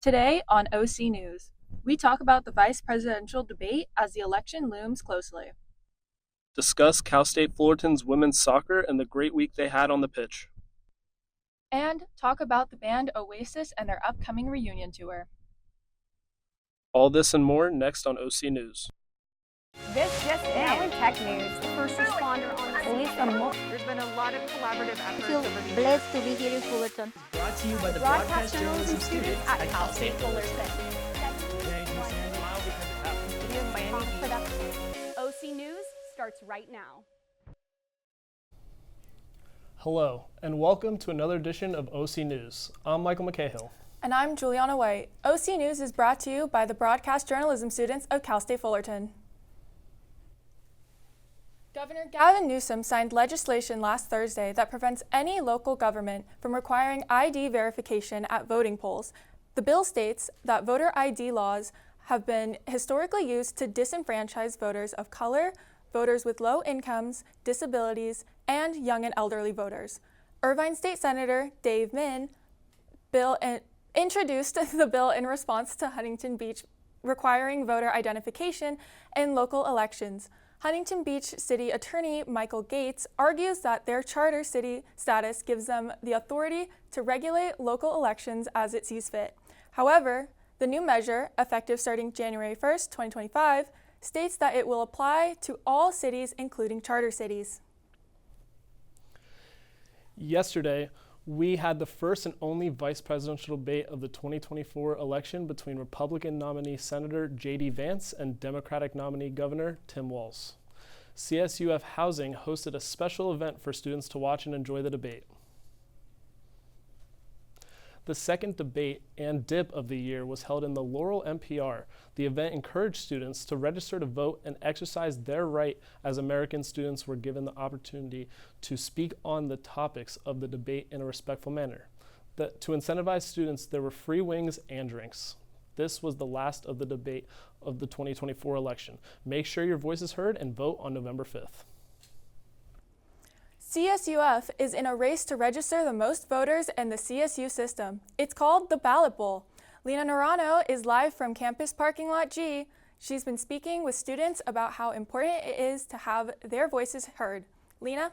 Today on OC News, we talk about the vice presidential debate as the election looms closely. Discuss Cal State Fullerton's women's soccer and the great week they had on the pitch. And talk about the band Oasis and their upcoming reunion tour. All this and more next on OC News. This just in. Tech news. First responder on police. There's been a lot of collaborative efforts. I feel blessed to be here in Fullerton. Brought to you by the broadcast journalism students at Cal State Fullerton. OC News starts right now. Hello, and welcome to another edition of OC News. I'm Michael McCahill. And I'm Juliana White. OC News is brought to you by the broadcast journalism students of Cal State Fullerton. Governor Gavin Newsom signed legislation last Thursday that prevents any local government from requiring ID verification at voting polls. The bill states that voter ID laws have been historically used to disenfranchise voters of color, voters with low incomes, disabilities, and young and elderly voters. Irvine State Senator Dave Min introduced the bill in response to Huntington Beach requiring voter identification in local elections. Huntington Beach City Attorney Michael Gates argues that their charter city status gives them the authority to regulate local elections as it sees fit. However, the new measure, effective starting January 1st, 2025, states that it will apply to all cities, including charter cities. Yesterday, we had the first and only vice presidential debate of the 2024 election between Republican nominee Senator J.D. Vance and Democratic nominee Governor Tim Walz. CSUF Housing hosted a special event for students to watch and enjoy the debate. The second debate and dip of the year was held in the Laurel MPR. The event encouraged students to register to vote and exercise their right as American students were given the opportunity to speak on the topics of the debate in a respectful manner. To incentivize students, there were free wings and drinks. This was the last of the debate of the 2024 election. Make sure your voice is heard and vote on November 5th. CSUF is in a race to register the most voters in the CSU system. It's called the Ballot Bowl. Lena Naranjo is live from Campus Parking Lot G. She's been speaking with students about how important it is to have their voices heard. Lena?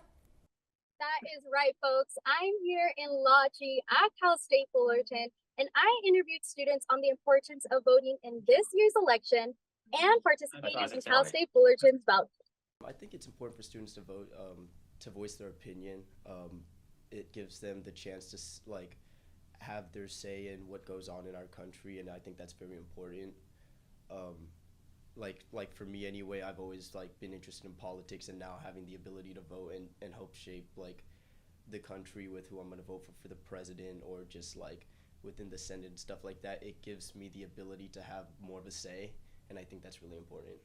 That is right, folks. I'm here in Lot G at Cal State Fullerton, and I interviewed students on the importance of voting in this year's election and participating in Cal State Fullerton's ballot. I think it's important for students to vote, to voice their opinion. It gives them the chance to have their say in what goes on in our country, and I think that's very important. Like for me anyway, I've always been interested in politics, and now having the ability to vote and help shape the country with who I'm going to vote for the president, or just within the Senate and stuff like that, it gives me the ability to have more of a say, and I think that's really important.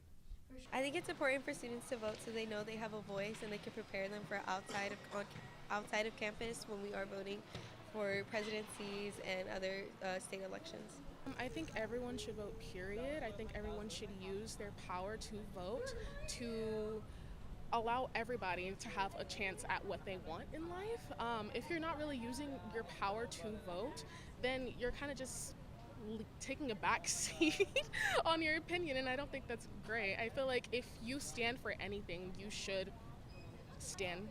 I think it's important for students to vote so they know they have a voice and they can prepare them for outside of campus when we are voting for presidencies and other state elections. I think everyone should vote, period. I think everyone should use their power to vote to allow everybody to have a chance at what they want in life. If you're not really using your power to vote, then you're kind of just taking a back seat on your opinion, and I don't think that's great. I feel like if you stand for anything, you should stand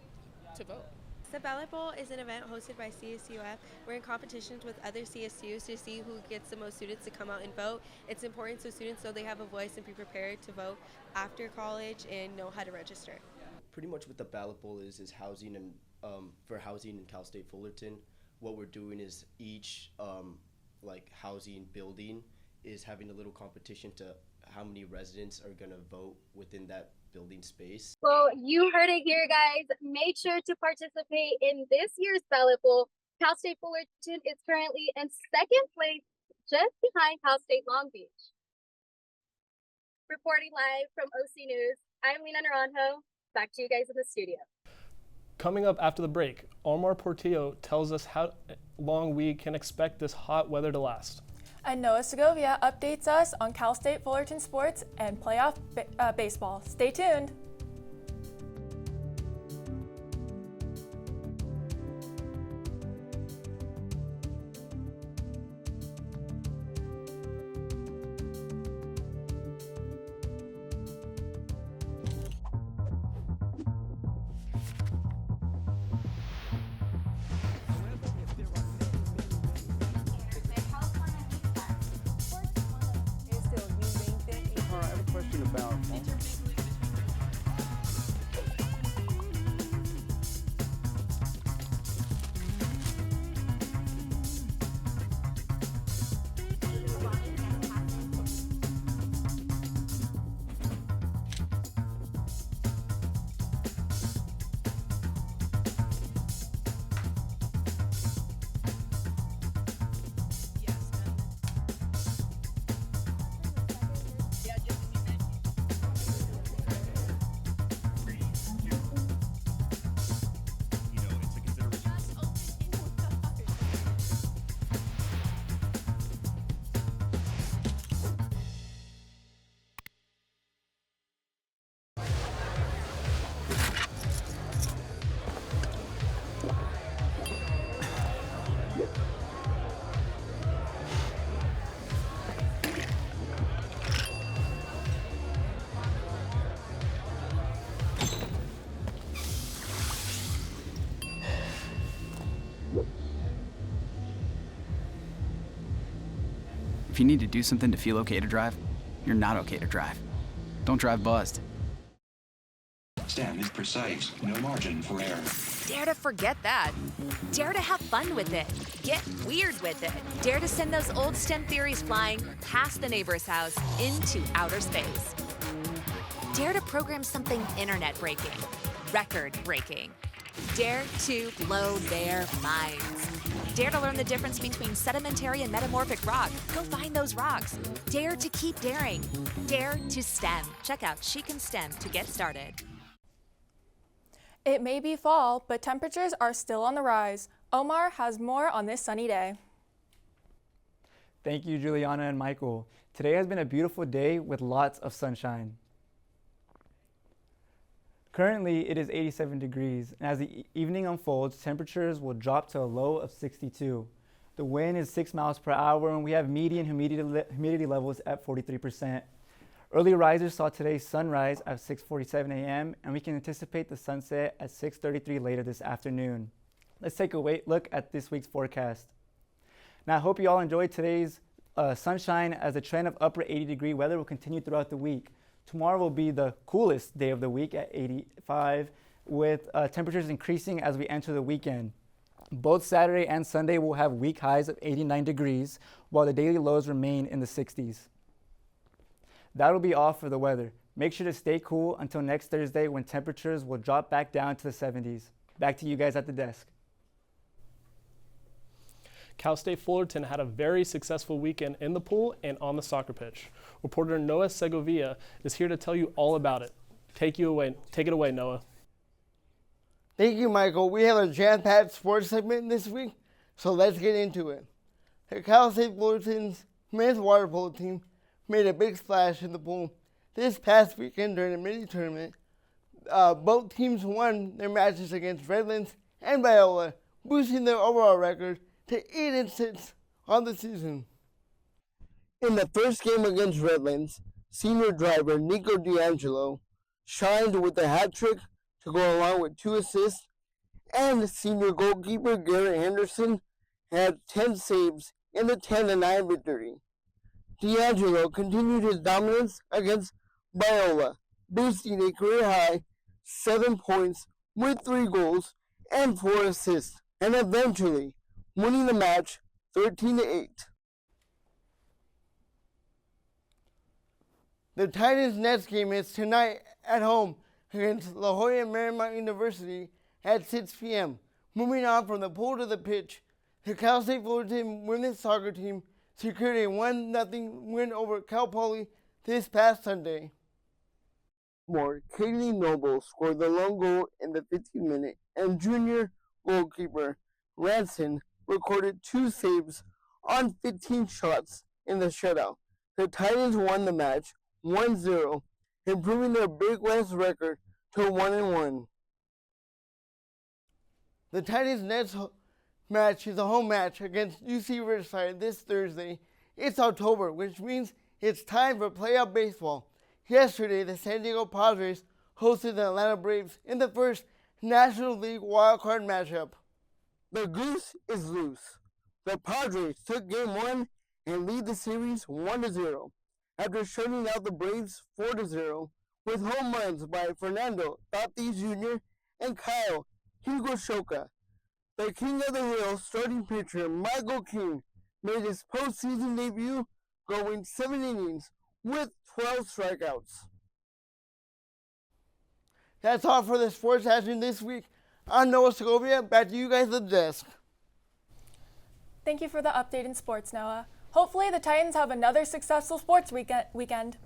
to vote. The Ballot Bowl is an event hosted by CSUF. We're in competitions with other CSUs to see who gets the most students to come out and vote. It's important so students know they have a voice and be prepared to vote after college and know how to register. Pretty much what the Ballot Bowl is housing, and for housing in Cal State Fullerton, what we're doing is each housing building is having a little competition to how many residents are going to vote within that building space. Well, you heard it here, guys. Make sure to participate in this year's Ballot Bowl. Cal State Fullerton is currently in second place, just behind Cal State Long Beach. Reporting live from OC News, I'm Lena Naranjo. Back to you guys in the studio. Coming up after the break, Omar Portillo tells us how long we can expect this hot weather to last. And Noah Segovia updates us on Cal State Fullerton sports and playoff baseball. Stay tuned. about. If you need to do something to feel okay to drive, you're not okay to drive. Don't drive buzzed. STEM is precise, no margin for error. Dare to forget that. Dare to have fun with it. Get weird with it. Dare to send those old STEM theories flying past the neighbor's house into outer space. Dare to program something internet-breaking, record-breaking. Dare to blow their minds. Dare to learn the difference between sedimentary and metamorphic rock. Go find those rocks. Dare to keep daring. Dare to STEM. Check out She Can STEM to get started. It may be fall, but temperatures are still on the rise. Omar has more on this sunny day. Thank you, Juliana and Michael. Today has been a beautiful day with lots of sunshine. Currently, it is 87 degrees, and as the evening unfolds, temperatures will drop to a low of 62. The wind is 6 miles per hour, and we have median humidity levels at 43%. Early risers saw today's sunrise at 6:47 a.m., and we can anticipate the sunset at 6:33 later this afternoon. Let's take a look at this week's forecast. Now, I hope you all enjoyed today's sunshine, as the trend of upper 80-degree weather will continue throughout the week. Tomorrow will be the coolest day of the week at 85, with temperatures increasing as we enter the weekend. Both Saturday and Sunday will have week highs of 89 degrees, while the daily lows remain in the 60s. That'll be all for the weather. Make sure to stay cool until next Thursday, when temperatures will drop back down to the 70s. Back to you guys at the desk. Cal State Fullerton had a very successful weekend in the pool and on the soccer pitch. Reporter Noah Segovia is here to tell you all about it. Take it away, Noah. Thank you, Michael. We have a jam-packed sports segment this week, so let's get into it. The Cal State Fullerton's men's water polo team made a big splash in the pool this past weekend during a mini-tournament. Both teams won their matches against Redlands and Biola, boosting their overall record to 8-6 on the season. In the first game against Redlands, senior driver Nico D'Angelo shined with a hat trick to go along with 2 assists, and senior goalkeeper Garrett Henderson had 10 saves in the 10-9 victory. D'Angelo continued his dominance against Biola, boosting a career-high 7 points with 3 goals and 4 assists, and eventually winning the match 13-8. The Titans' next game is tonight at home against La Jolla Marymount University at 6 p.m. Moving on from the pool to the pitch, the Cal State Fullerton women's soccer team secured a 1-0 win over Cal Poly this past Sunday. Kaylee Noble scored the lone goal in the 15th minute, and junior goalkeeper Ranson recorded 2 saves on 15 shots in the shutout. The Titans won the match 1-0, improving their Big West record to 1-1. The Titans' next match is a home match against UC Riverside this Thursday. It's October, which means it's time for playoff baseball. Yesterday, the San Diego Padres hosted the Atlanta Braves in the first National League wildcard matchup. The goose is loose. The Padres took Game 1 and lead the series 1-0. after shutting out the Braves 4-0 with home runs by Fernando Tatis Jr. and Kyle Higoshoka. The King of the Hill starting pitcher Michael King made his postseason debut, going 7 innings with 12 strikeouts. That's all for the sports action this week. I'm Noah Segovia. Back to you guys at the desk. Thank you for the update in sports, Noah. Hopefully the Titans have another successful sports weekend.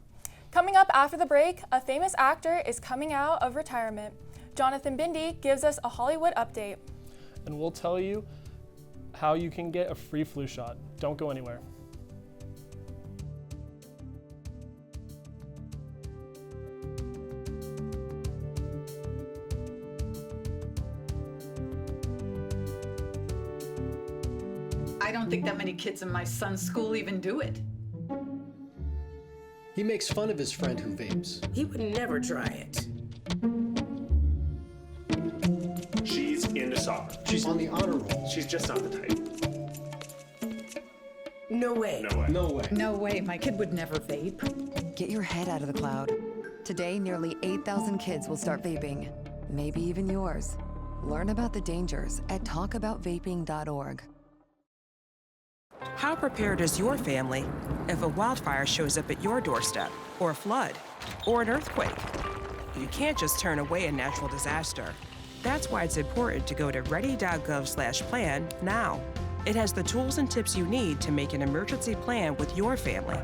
Coming up after the break, a famous actor is coming out of retirement. Jonathan Bindi gives us a Hollywood update. And we'll tell you how you can get a free flu shot. Don't go anywhere. I don't think that many kids in my son's school even do it. He makes fun of his friend who vapes. He would never try it. She's into soccer. She's on the honor roll. She's just not the type. No way. No way. No way. No way, my kid would never vape. Get your head out of the cloud. Today, nearly 8,000 kids will start vaping. Maybe even yours. Learn about the dangers at talkaboutvaping.org. How prepared is your family if a wildfire shows up at your doorstep, or a flood, or an earthquake? You can't just turn away a natural disaster. That's why it's important to go to ready.gov/plan now. It has the tools and tips you need to make an emergency plan with your family.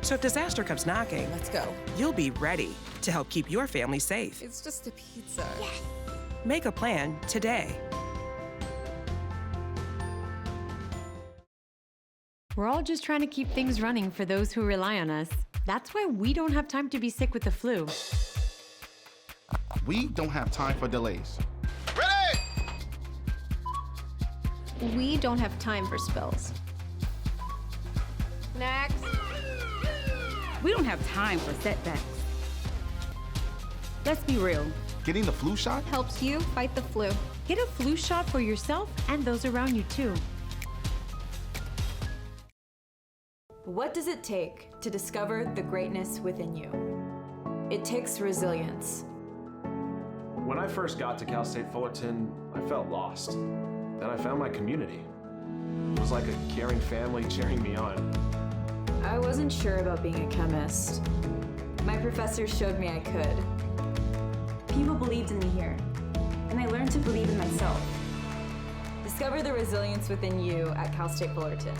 So if disaster comes knocking, let's go. You'll be ready to help keep your family safe. It's just a pizza. Yes. Make a plan today. We're all just trying to keep things running for those who rely on us. That's why we don't have time to be sick with the flu. We don't have time for delays. We don't have time for spills. Next. We don't have time for setbacks. Let's be real. Getting the flu shot helps you fight the flu. Get a flu shot for yourself and those around you too. What does it take to discover the greatness within you? It takes resilience. When I first got to Cal State Fullerton, I felt lost. Then I found my community. It was like a caring family cheering me on. I wasn't sure about being a chemist. My professor showed me I could. People believed in me here, and I learned to believe in myself. Discover the resilience within you at Cal State Fullerton.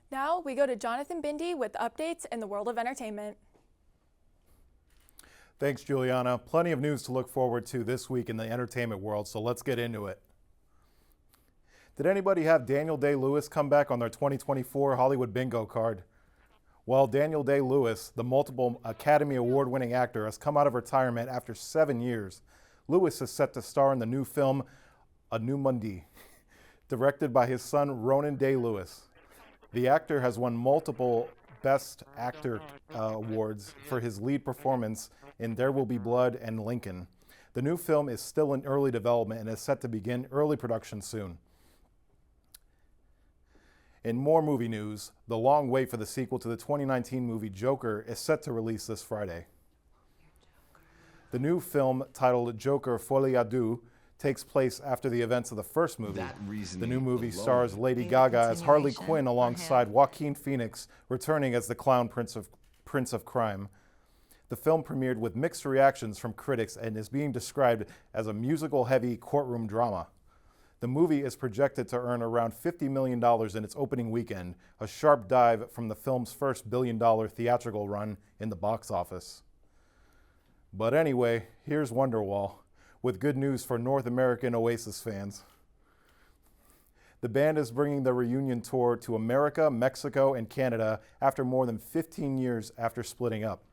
Now we go to Jonathan Bindi with updates in the world of entertainment. Thanks, Juliana. Plenty of news to look forward to this week in the entertainment world, so let's get into it. Did anybody have Daniel Day-Lewis come back on their 2024 Hollywood bingo card? Well, Daniel Day-Lewis, the multiple Academy Award-winning actor, has come out of retirement after 7 years. Lewis is set to star in the new film, A New Mundi, directed by his son, Ronan Day-Lewis. The actor has won multiple Best Actor awards for his lead performance in There Will Be Blood and Lincoln. The new film is still in early development and is set to begin early production soon. In more movie news, the long wait for the sequel to the 2019 movie Joker is set to release this Friday. The new film, titled Joker Folie à Deux, takes place after the events of the first movie. The new movie stars Lady Gaga as Harley Quinn alongside Joaquin Phoenix, returning as the clown prince of crime. The film premiered with mixed reactions from critics and is being described as a musical-heavy courtroom drama. The movie is projected to earn around $50 million in its opening weekend, a sharp dive from the film's first billion-dollar theatrical run in the box office. But anyway, here's Wonderwall, with good news for North American Oasis fans. The band is bringing the reunion tour to America, Mexico, and Canada after more than 15 years after splitting up.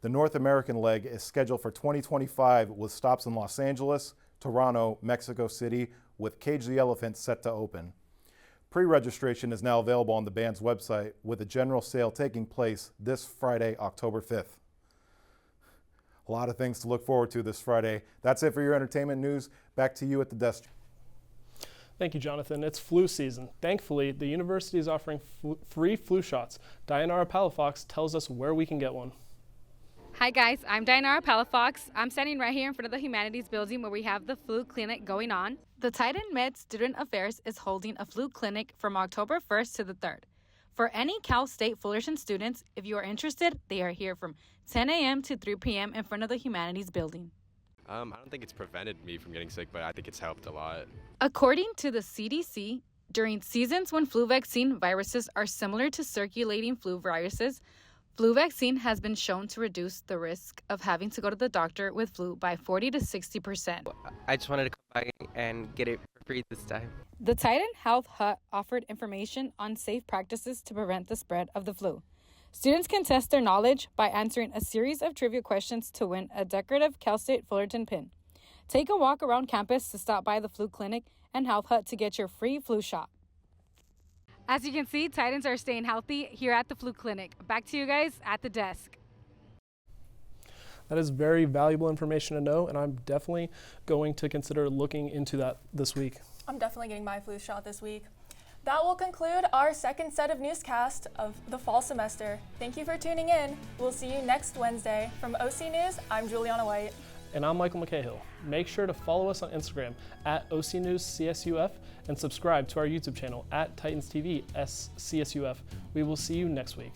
The North American leg is scheduled for 2025 with stops in Los Angeles, Toronto, Mexico City, with Cage the Elephant set to open. Pre-registration is now available on the band's website, with a general sale taking place this Friday, October 5th. A lot of things to look forward to this Friday. That's it for your entertainment news. Back to you at the desk. Thank you, Jonathan. It's flu season. Thankfully, the university is offering free flu shots. Dayanara Palafox tells us where we can get one. Hi guys, I'm Dayanara Palafox. I'm standing right here in front of the Humanities building where we have the flu clinic going on. The Titan Med Student Affairs is holding a flu clinic from October 1st to the 3rd. For any Cal State Fullerton students, if you are interested, they are here from 10 a.m. to 3 p.m. in front of the Humanities building. I don't think it's prevented me from getting sick, but I think it's helped a lot. According to the CDC, during seasons when flu vaccine viruses are similar to circulating flu viruses, flu vaccine has been shown to reduce the risk of having to go to the doctor with flu by 40 to 60%. I just wanted to come by and get it for free this time. The Titan Health Hut offered information on safe practices to prevent the spread of the flu. Students can test their knowledge by answering a series of trivia questions to win a decorative Cal State Fullerton pin. Take a walk around campus to stop by the flu clinic and health hut to get your free flu shot. As you can see, Titans are staying healthy here at the flu clinic. Back to you guys at the desk. That is very valuable information to know, and I'm definitely going to consider looking into that this week. I'm definitely getting my flu shot this week. That will conclude our second set of newscasts of the fall semester. Thank you for tuning in. We'll see you next Wednesday. From OC News, I'm Juliana White. And I'm Michael McCahill. Make sure to follow us on Instagram at OC News CSUF and subscribe to our YouTube channel at Titans TV CSUF. We will see you next week.